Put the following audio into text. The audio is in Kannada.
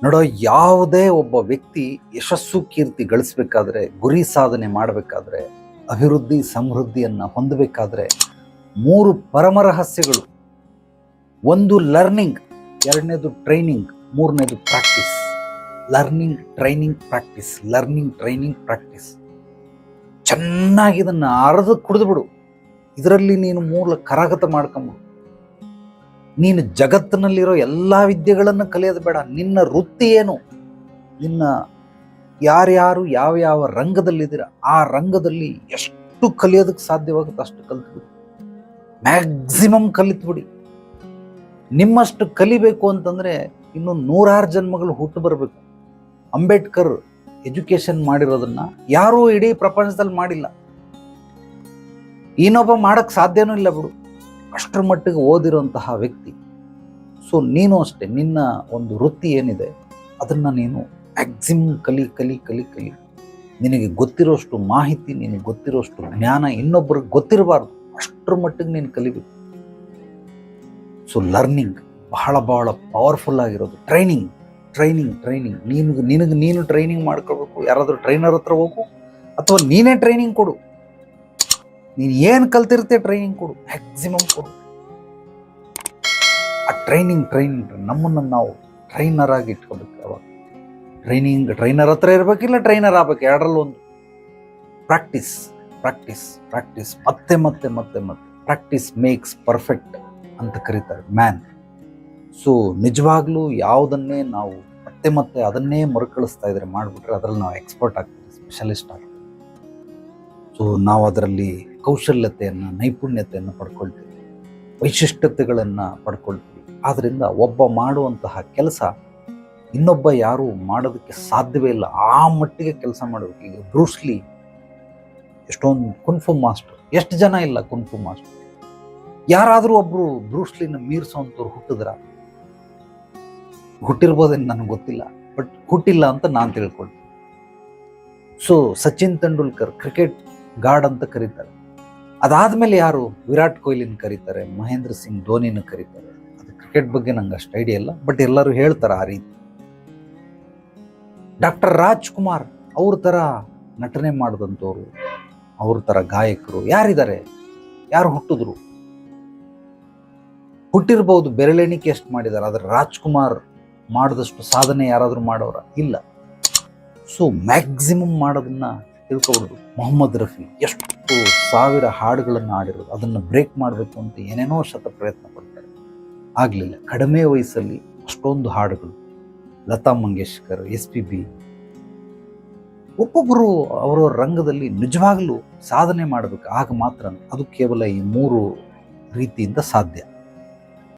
ನೋಡೋ, ಯಾವುದೇ ಒಬ್ಬ ವ್ಯಕ್ತಿ ಯಶಸ್ಸು ಕೀರ್ತಿ ಗಳಿಸ್ಬೇಕಾದ್ರೆ, ಗುರಿ ಸಾಧನೆ ಮಾಡಬೇಕಾದ್ರೆ, ಅಭಿವೃದ್ಧಿ ಸಮೃದ್ಧಿಯನ್ನು ಹೊಂದಬೇಕಾದ್ರೆ 3 ಪರಮ ರಹಸ್ಯಗಳು. ಒಂದು ಲರ್ನಿಂಗ್, ಎರಡನೇದು ಟ್ರೈನಿಂಗ್, ಮೂರನೇದು practice. Learning, training, practice. Learning, training, practice. ಚೆನ್ನಾಗಿ ಇದನ್ನು ಅರೆದು ಕುಡಿದು ಬಿಡು. ಇದರಲ್ಲಿ ನೀನು ಮೂಲ ಕರಗತ ಮಾಡ್ಕೊಂಬಿಡು. ನೀನು ಜಗತ್ತಿನಲ್ಲಿರೋ ಎಲ್ಲ ವಿದ್ಯೆಗಳನ್ನು ಕಲಿಯೋದು ಬೇಡ. ನಿನ್ನ ವೃತ್ತಿ ಏನು, ನಿನ್ನ ಯಾರ್ಯಾರು ಯಾವ ರಂಗದಲ್ಲಿದ್ದೀರ ಆ ರಂಗದಲ್ಲಿ ಎಷ್ಟು ಕಲಿಯೋದಕ್ಕೆ ಸಾಧ್ಯವಾಗುತ್ತೆ ಅಷ್ಟು ಕಲಿತ್ಬಿಡಿ. ಮ್ಯಾಕ್ಸಿಮಮ್ ಕಲಿತ್ಬಿಡಿ. ನಿಮ್ಮಷ್ಟು ಕಲಿಬೇಕು ಅಂತಂದ್ರೆ ಇನ್ನು 100 ಜನ್ಮಗಳು ಹುಟ್ಟು ಬರಬೇಕು. ಅಂಬೇಡ್ಕರ್ ಎಜುಕೇಶನ್ ಮಾಡಿರೋದನ್ನ ಯಾರೂ ಇಡೀ ಪ್ರಪಂಚದಲ್ಲಿ ಮಾಡಿಲ್ಲ. ಇನ್ನೊಬ್ಬ ಮಾಡಕ್ ಸಾಧ್ಯನೂ ಇಲ್ಲ ಬಿಡು, ಅಷ್ಟರ ಮಟ್ಟಿಗೆ ಓದಿರುವಂತಹ ವ್ಯಕ್ತಿ. ಸೊ ನೀನು ಅಷ್ಟೇ, ನಿನ್ನ ಒಂದು ವೃತ್ತಿ ಏನಿದೆ ಅದನ್ನು ನೀನು ಮ್ಯಾಕ್ಸಿಮಮ್ ಕಲಿ ಕಲಿ ಕಲಿ ಕಲಿ. ನಿನಗೆ ಗೊತ್ತಿರೋಷ್ಟು ಮಾಹಿತಿ, ನಿನಗೆ ಗೊತ್ತಿರೋಷ್ಟು ಜ್ಞಾನ ಇನ್ನೊಬ್ಬರಿಗೆ ಗೊತ್ತಿರಬಾರ್ದು, ಅಷ್ಟರ ಮಟ್ಟಿಗೆ ನೀನು ಕಲಿಬೇಕು. ಸೊ ಲರ್ನಿಂಗ್ ಬಹಳ ಬಹಳ ಪವರ್ಫುಲ್ ಆಗಿರೋದು. ಟ್ರೈನಿಂಗ್ ಟ್ರೈನಿಂಗ್ ಟ್ರೈನಿಂಗ್ ನೀನು ಟ್ರೈನಿಂಗ್ ಮಾಡ್ಕೋಬೇಕು. ಯಾರಾದರೂ ಟ್ರೈನರ್ ಹತ್ರ ಹೋಗು ಅಥವಾ ನೀನೇ ಟ್ರೈನಿಂಗ್ ಕೊಡು. ನೀನು ಏನು ಕಲ್ತಿರ್ತೀಯ ಟ್ರೈನಿಂಗ್ ಕೊಡು, ಮ್ಯಾಕ್ಸಿಮಮ್ ಕೊಡು. ಆ ಟ್ರೈನಿಂಗ್ ನಮ್ಮನ್ನು ನಾವು ಟ್ರೈನರ್ ಆಗಿ ಇಟ್ಕೋಬೇಕು. ಅವಾಗ ಟ್ರೈನರ್ ಹತ್ರ ಇರಬೇಕಿಲ್ಲ, ಟ್ರೈನರ್ ಆಗ್ಬೇಕು, ಎರಡರಲ್ಲಿ ಒಂದು. ಪ್ರಾಕ್ಟೀಸ್ ಪ್ರಾಕ್ಟೀಸ್ ಪ್ರಾಕ್ಟೀಸ್, ಮತ್ತೆ ಮತ್ತೆ ಮತ್ತೆ ಮತ್ತೆ. ಪ್ರಾಕ್ಟೀಸ್ ಮೇಕ್ಸ್ ಪರ್ಫೆಕ್ಟ್ ಅಂತ ಕರೀತಾರೆ ಮ್ಯಾನ್. ಸೊ ನಿಜವಾಗ್ಲೂ ಯಾವುದನ್ನೇ ನಾವು ಮತ್ತೆ ಮತ್ತೆ ಅದನ್ನೇ ಮರುಕಳಿಸ್ತಾ ಇದ್ರೆ ಮಾಡಿಬಿಟ್ರೆ ಅದರಲ್ಲಿ ನಾವು ಎಕ್ಸ್ಪರ್ಟ್ ಆಗ್ತೀವಿ, ಸ್ಪೆಷಲಿಸ್ಟ್ ಆಗ್ತೀವಿ. ಸೊ ನಾವು ಅದರಲ್ಲಿ ಕೌಶಲ್ಯತೆಯನ್ನು, ನೈಪುಣ್ಯತೆಯನ್ನು ಪಡ್ಕೊಳ್ತೀವಿ, ವೈಶಿಷ್ಟ್ಯತೆಗಳನ್ನು ಪಡ್ಕೊಳ್ತೀವಿ. ಆದ್ದರಿಂದ ಒಬ್ಬ ಮಾಡುವಂತಹ ಕೆಲಸ ಇನ್ನೊಬ್ಬ ಯಾರು ಮಾಡೋದಕ್ಕೆ ಸಾಧ್ಯವೇ ಇಲ್ಲ, ಆ ಮಟ್ಟಿಗೆ ಕೆಲಸ ಮಾಡಬೇಕು. ಈಗ ಬ್ರೂಸ್ಲಿ ಎಷ್ಟೊಂದು ಕುನ್ಫು ಮಾಸ್ಟರ್, ಎಷ್ಟು ಜನ ಇಲ್ಲ ಕುನ್ಫು ಮಾಸ್ಟರ್. ಯಾರಾದರೂ ಒಬ್ರು ಬ್ರೂಸ್ಲಿನ ಮೀರಿಸೋಂಥವ್ರು ಹುಟ್ಟಿರ್ಬೋದೇನು ನನಗೆ ಗೊತ್ತಿಲ್ಲ, ಬಟ್ ಹುಟ್ಟಿಲ್ಲ ಅಂತ ನಾನು ತಿಳ್ಕೊಳ್ತೀನಿ. So Sachin Tendulkar cricket god ಅಂತ ಕರೀತಾರೆ. ಅದಾದ್ಮೇಲೆ ಯಾರು ವಿರಾಟ್ ಕೊಹ್ಲಿನ ಕರೀತಾರೆ, ಮಹೇಂದ್ರ ಸಿಂಗ್ ಧೋನಿನ ಕರೀತಾರೆ. ಅದು ಕ್ರಿಕೆಟ್ ಬಗ್ಗೆ ನಂಗೆ ಅಷ್ಟು ಐಡಿಯಾ ಇಲ್ಲ, ಬಟ್ ಎಲ್ಲರೂ ಹೇಳ್ತಾರೆ ಆ ರೀತಿ. ಡಾಕ್ಟರ್ ರಾಜ್ಕುಮಾರ್ ಅವ್ರ ಥರ ನಟನೆ ಮಾಡಿದಂಥವ್ರು, ಅವ್ರ ಥರ ಗಾಯಕರು ಯಾರಿದ್ದಾರೆ? ಯಾರು ಹುಟ್ಟಿದ್ರು? ಹುಟ್ಟಿರ್ಬೋದು, ಬೆರಳೆಣಿಕೆ ಎಷ್ಟು ಮಾಡಿದ್ದಾರೆ, ಆದರೆ ರಾಜ್ಕುಮಾರ್ ಮಾಡಿದಷ್ಟು ಸಾಧನೆ ಯಾರಾದರೂ ಮಾಡೋರ? ಇಲ್ಲ. ಸೊ ಮ್ಯಾಕ್ಸಿಮಮ್ ಮಾಡೋದನ್ನ ತಿಳ್ಕೊಬಿಡೋದು. ಮೊಹಮ್ಮದ್ ರಫಿ ಎಷ್ಟು 1000 ಹಾಡುಗಳನ್ನು ಆಡಿರೋದು, ಅದನ್ನು ಬ್ರೇಕ್ ಮಾಡಬೇಕು ಅಂತ ಏನೇನೋ ಪ್ರಯತ್ನ ಪಡ್ತಾರೆ, ಆಗಲಿಲ್ಲ. ಕಡಿಮೆ ವಯಸ್ಸಲ್ಲಿ ಅಷ್ಟೊಂದು ಹಾಡುಗಳು. ಲತಾ ಮಂಗೇಶ್ಕರ್, SPB, ಒಬ್ಬೊಬ್ಬರು ಅವರವರ ರಂಗದಲ್ಲಿ ನಿಜವಾಗಲೂ ಸಾಧನೆ ಮಾಡಬೇಕು. ಆಗ ಮಾತ್ರ ಅದು ಕೇವಲ ಈ 3 ರೀತಿಯಿಂದ ಸಾಧ್ಯ.